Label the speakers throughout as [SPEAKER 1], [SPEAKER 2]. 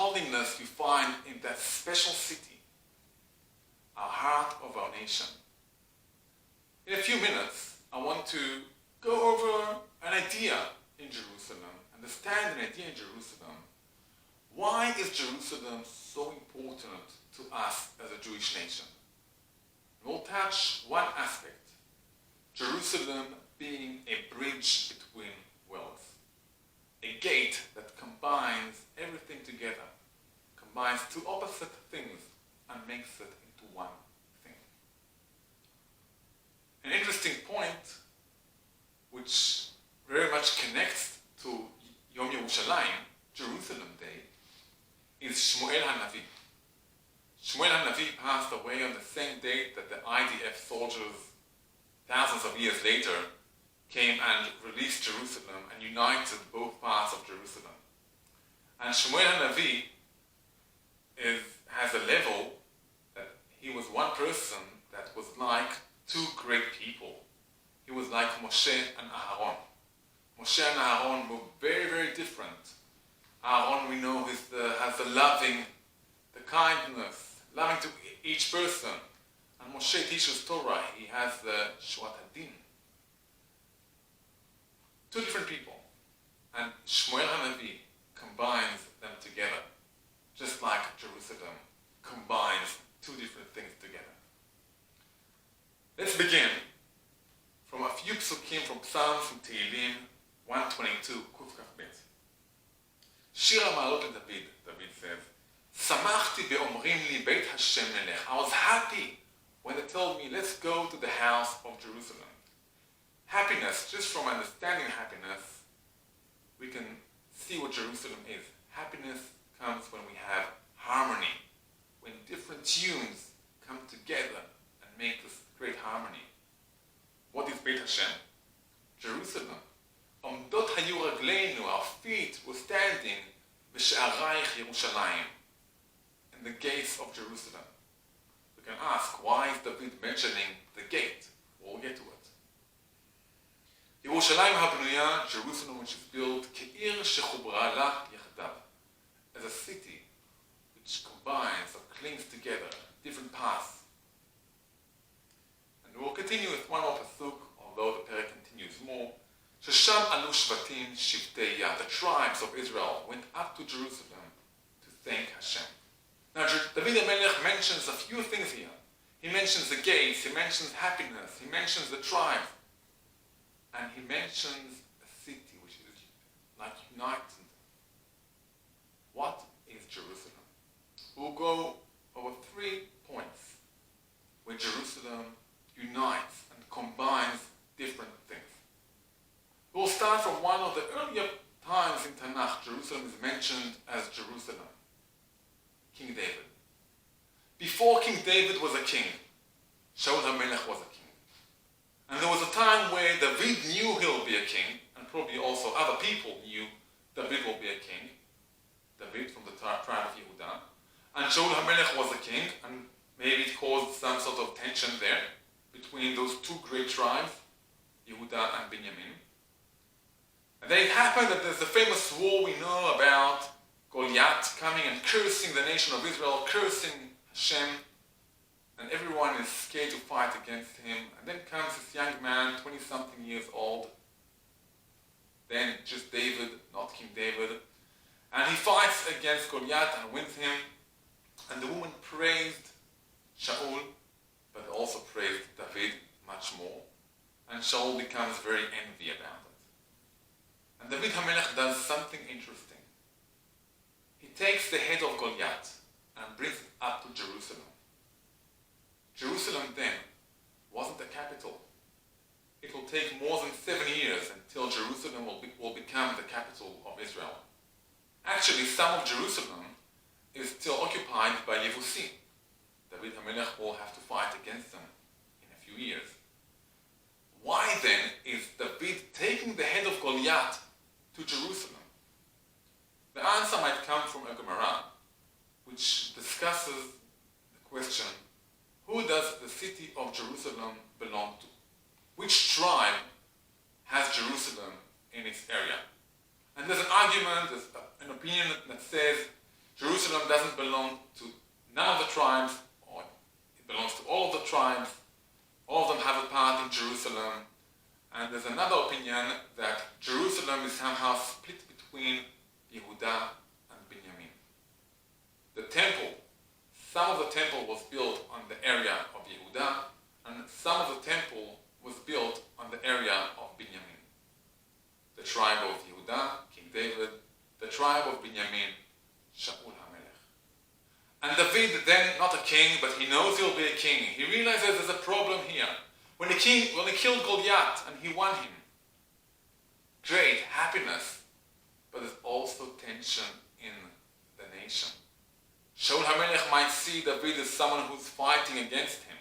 [SPEAKER 1] holiness you find in that special city, our heart of our nation. In a few minutes, I want to go over an idea in Jerusalem, understand an idea in Jerusalem. Why is Jerusalem so important to us as a Jewish nation? We'll touch one aspect, Jerusalem being a bridge between worlds, a gate that combines everything together, combines two opposite things and makes it into one thing. An interesting point, which very much connects to Yom Yerushalayim, Jerusalem Day, is Shmuel HaNavi. Shmuel HaNavi passed away on the same date that the IDF soldiers, thousands of years later, came and released Jerusalem and united both parts of Jerusalem. And Shmuel HaNavi has a level that he was one person that was like two great people. He was like Moshe and Aharon. Moshe and Aharon were very, very different. Aharon, we know, has the loving, the kindness, loving to each person. And Moshe teaches Torah. He has the Shuat Hadin. Two different people. And Shmuel HaNavi combines them together, just like Jerusalem combines two different things together. Let's begin from a few psukim from Psalms from Tehillim 122, Kuf Kaf Bet. שיר המעלות לדוד, David says, שמחתי באומרים לי בית השם נלך. I was happy when they told me, let's go to the house of Jerusalem. Happiness, just from understanding happiness, we can see what Jerusalem is. Happiness comes when we have harmony, when different tunes come together and make this great harmony. What is Beit Hashem? Jerusalem. עומדות היו רגלינו, our feet were standing בשערייך ירושלים, in the gates of Jerusalem. We can ask, why is David mentioning the gate? We'll get to it. ירושלים הבנויה, Jerusalem which is built, כעיר שחוברה לה יחדיו, as a city which combines or clings together different paths. And we'll continue with one more pasuk, although the parak continues more. ששם עלו שבטים שבטי יד. The tribes of Israel went up to Jerusalem to thank Hashem. Now, David HaMelech mentions a few things here. He mentions the gates, he mentions happiness, he mentions the tribe, and he mentions a city which is like united. What is Jerusalem? We'll go over 3 points where Jerusalem unites and combines different things. We'll start from one of the earlier times in Tanakh. Jerusalem is mentioned as Jerusalem. King David. Before King David was a king, Shaul HaMelech was a king. And there was a time where David knew he'll be a king, and probably also other people knew David will be a king. David from the tribe of Yehuda. And Shaul HaMelech was a king, and maybe it caused some sort of tension there between those two great tribes, Yehuda and Benjamin. And then it happened that there's the famous war we know about, Goliath coming and cursing the nation of Israel, cursing Hashem, and everyone is scared to fight against him. And then comes this young man, 20-something years old, then just David, not King David, and he fights against Goliath and wins him. And the woman praised Shaul, but also praised David much more. And Shaul becomes very envy about it. And David HaMelech does something interesting. He takes the head of Goliath and brings it up to Jerusalem. Jerusalem then wasn't the capital. It will take more than 7 years until Jerusalem will become the capital of Israel. Actually, some of Jerusalem is still occupied by Yevusi. David HaMelech will have to fight against them in a few years. Why then is David taking the head of Goliath to Jerusalem? The answer might come from a Gemara, which discusses the question, who does the city of Jerusalem belong to? Which tribe has Jerusalem in its area? And there's an argument, there's an opinion that says Jerusalem doesn't belong to none of the tribes, or it belongs to all of the tribes. All of them have a part in Jerusalem. And there's another opinion that Jerusalem is somehow split between Yehuda and Binyamin. The temple, some of the temple was built on the area of Yehuda, and some of the temple was built on the area of Binyamin. The tribe of Yehuda, King David, the tribe of Binyamin, Shaul HaMelech. And David, then not a king, but he knows he'll be a king. He realizes there's a problem here. When he killed Goliath and he won him, great, happiness, but there's also tension in the nation. Shaul HaMelech might see David as someone who's fighting against him.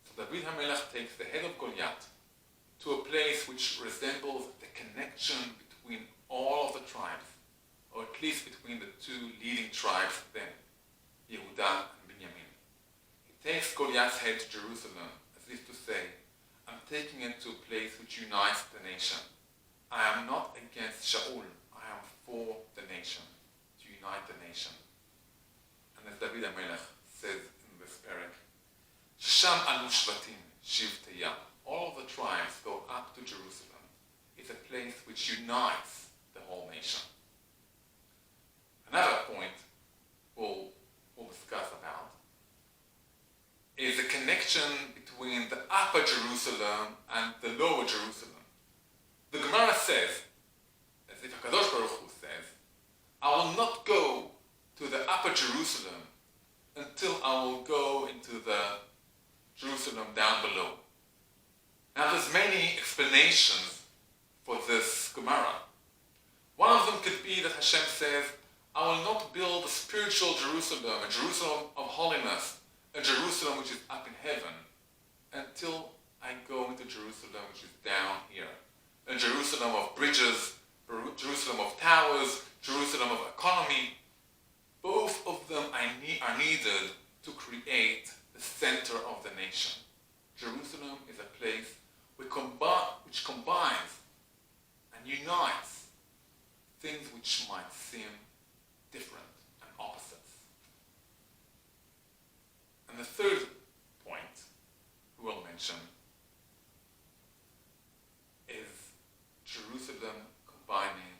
[SPEAKER 1] So David HaMelech takes the head of Goliath to a place which resembles the connection between all of the tribes, or at least between the two leading tribes then, Yehuda and Binyamin. He takes Goliath's head to Jerusalem, as if to say, I'm taking it to a place which unites the nation. I am not against Shaul, I am for the nation, to unite the nation. And as David HaMelech says in this parak, Sham alu shvatim shivteya. All of the tribes go up to Jerusalem. It's a place which unites the whole nation. Another point we'll discuss about is the connection between the upper Jerusalem and the lower Jerusalem. The Gemara says, as if HaKadosh Baruch Hu says, I will not go to the upper Jerusalem until I will go into the Jerusalem down below. Now there's many explanations for this Gemara. One of them could be that Hashem says, I will not build a spiritual Jerusalem, a Jerusalem of holiness, a Jerusalem which is up in heaven, until I go into Jerusalem which is down here. A Jerusalem of bridges, Jerusalem of towers, Jerusalem of economy. Both of them are needed to create the center of the nation. Jerusalem is a place which combines and unites things which might seem different and opposites. And the third point we will mention is Jerusalem combining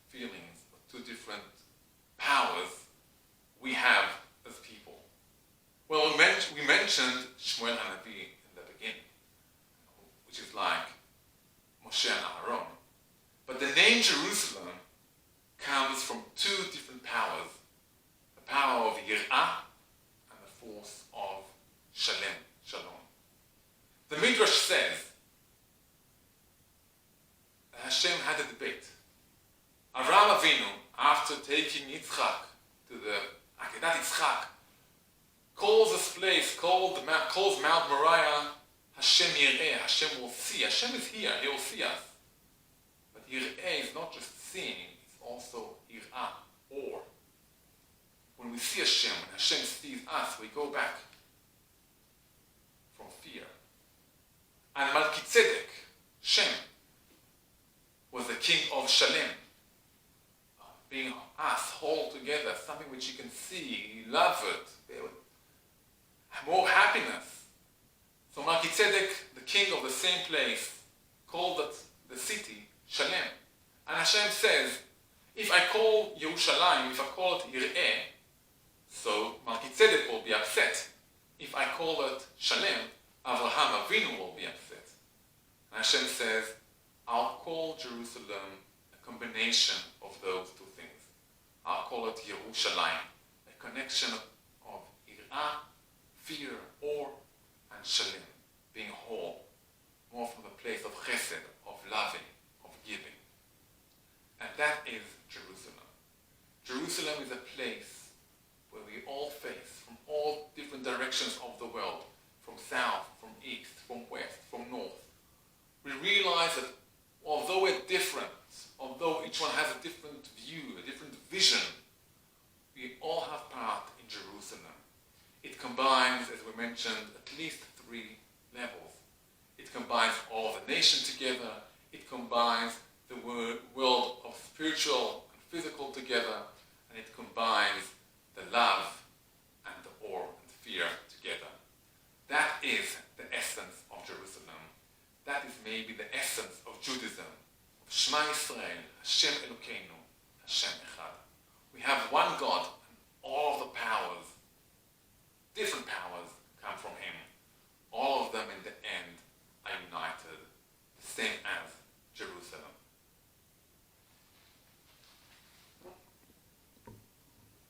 [SPEAKER 1] feelings of two different powers we have as people. Well, we mentioned Shmuel HaNavi in the beginning, which is like Moshe and Aaron. But the name Jerusalem comes from two different powers. The power of Yir'ah and the force of Shalom. The Midrash says that Hashem had a debate. Avraham Avinu, after taking Yitzchak to the Akedat Yitzchak, calls this place, calls Mount Moriah, Hashem Yir'eh, Hashem will see. Hashem is here, He will see us. But Yir'eh is not just seeing, it's also Yir'ah, or. When we see Hashem, when Hashem sees us, we go back from fear. And Melchizedek, Shem, was the king of Shalem, being us, whole together, something which you can see, you love it, more happiness. So Melchizedek, the king of the same place, called the city Shalem. And Hashem says, if I call Yerushalayim, if I call it Yir'eh, so Melchizedek will be upset. If I call it Shalem, Avraham Avinu will be upset. And Hashem says, I'll call Jerusalem a combination of those two things. I'll call it Yerushalayim, a connection of Yir'ah, fear, awe, and Shalem, being whole, more from the place of chesed, of loving, of giving. And that is Jerusalem. Jerusalem is a place where we all face, from all different directions of the world, from south, from east, from west, from north. We realize that although we're different, although each one has a different view, a different vision, we all have part in Jerusalem. It combines, as we mentioned, at least three levels. It combines all of the nation together. It combines the world of spiritual and physical together. And and it combines the love and the awe and fear together. That is the essence of Jerusalem. That is maybe the essence of Judaism, of Shema Yisrael, Hashem Elokeinu, Hashem Echad. We have one God, and all of the powers, different powers,